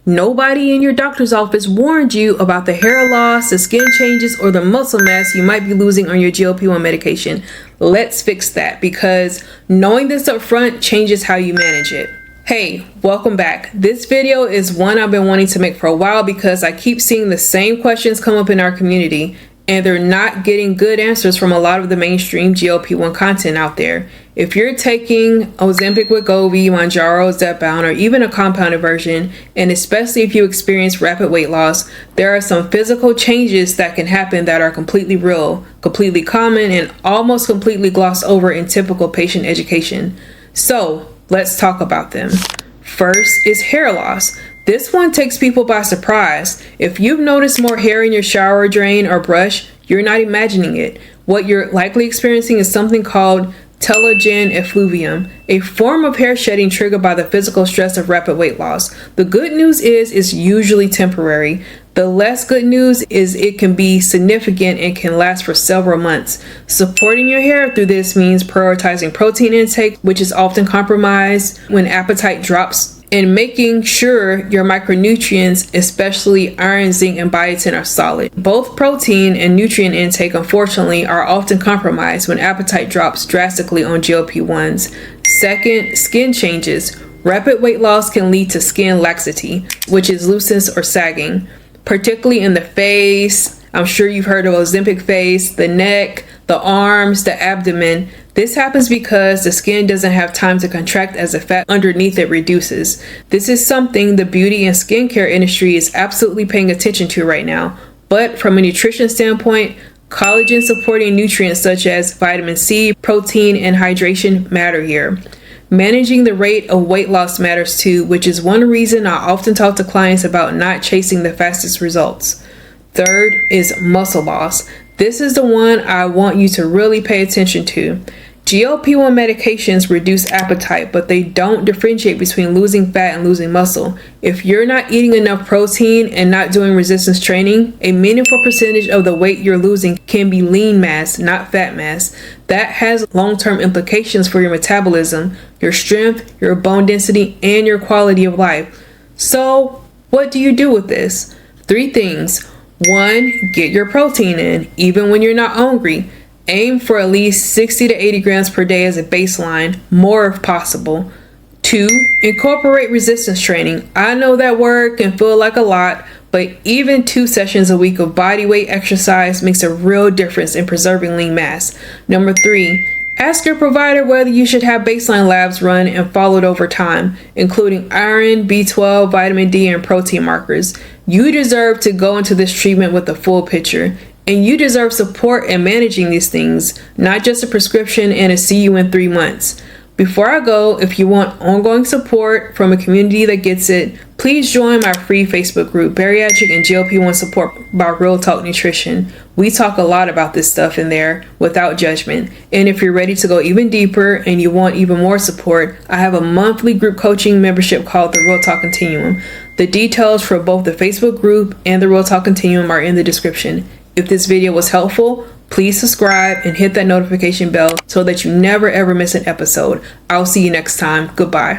Nobody in your doctor's office warned you about the hair loss, the skin changes, or the muscle mass you might be losing on your GLP-1 medication. Let's fix that, because knowing this up front changes how you manage it. Hey, welcome back. This video is one I've been wanting to make for a while because I keep seeing the same questions come up in our community, and they're not getting good answers from a lot of the mainstream GLP-1 content out there. If you're taking Ozempic, Wegovy, Mounjaro, Zepbound, or even a compounded version, and especially if you experience rapid weight loss, there are some physical changes that can happen that are completely real, completely common, and almost completely glossed over in typical patient education. So let's talk about them. First is hair loss. This one takes people by surprise. If you've noticed more hair in your shower drain or brush, you're not imagining it. What you're likely experiencing is something called telogen effluvium, a form of hair shedding triggered by the physical stress of rapid weight loss. The good news is it's usually temporary. The less good news is it can be significant and can last for several months. Supporting your hair through this means prioritizing protein intake, which is often compromised when appetite drops, and making sure your micronutrients, especially iron, zinc, and biotin, are solid. Both protein and nutrient intake, unfortunately, are often compromised when appetite drops drastically on GLP-1s. Second, skin changes. Rapid weight loss can lead to skin laxity, which is looseness or sagging, particularly in the face. I'm sure you've heard of Ozempic face, the neck, the arms, the abdomen. This happens because the skin doesn't have time to contract as the fat underneath it reduces. This is something the beauty and skincare industry is absolutely paying attention to right now. But from a nutrition standpoint, collagen supporting nutrients such as vitamin C, protein, and hydration matter here. Managing the rate of weight loss matters too, which is one reason I often talk to clients about not chasing the fastest results. Third is muscle loss. This is the one I want you to really pay attention to. GLP-1 medications reduce appetite, but they don't differentiate between losing fat and losing muscle. If you're not eating enough protein and not doing resistance training, a meaningful percentage of the weight you're losing can be lean mass, not fat mass. That has long-term implications for your metabolism, your strength, your bone density, and your quality of life. So, what do you do with this? 3 things. 1, get your protein in, even when you're not hungry. Aim for at least 60 to 80 grams per day as a baseline, more if possible. 2, incorporate resistance training. I know that word can feel like a lot, but even 2 sessions a week of body weight exercise makes a real difference in preserving lean mass. Number 3, ask your provider whether you should have baseline labs run and followed over time, including iron, B12, vitamin D, and protein markers. You deserve to go into this treatment with the full picture, and you deserve support in managing these things, not just a prescription and a see you in 3 months. Before I go, if you want ongoing support from a community that gets it, please join my free Facebook group, Bariatric and GLP-1 Support by Real Talk Nutrition. We talk a lot about this stuff in there without judgment. And if you're ready to go even deeper and you want even more support, I have a monthly group coaching membership called the Real Talk Continuum. The details for both the Facebook group and the Real Talk Continuum are in the description. If this video was helpful, please subscribe and hit that notification bell so that you never ever miss an episode. I'll see you next time. Goodbye.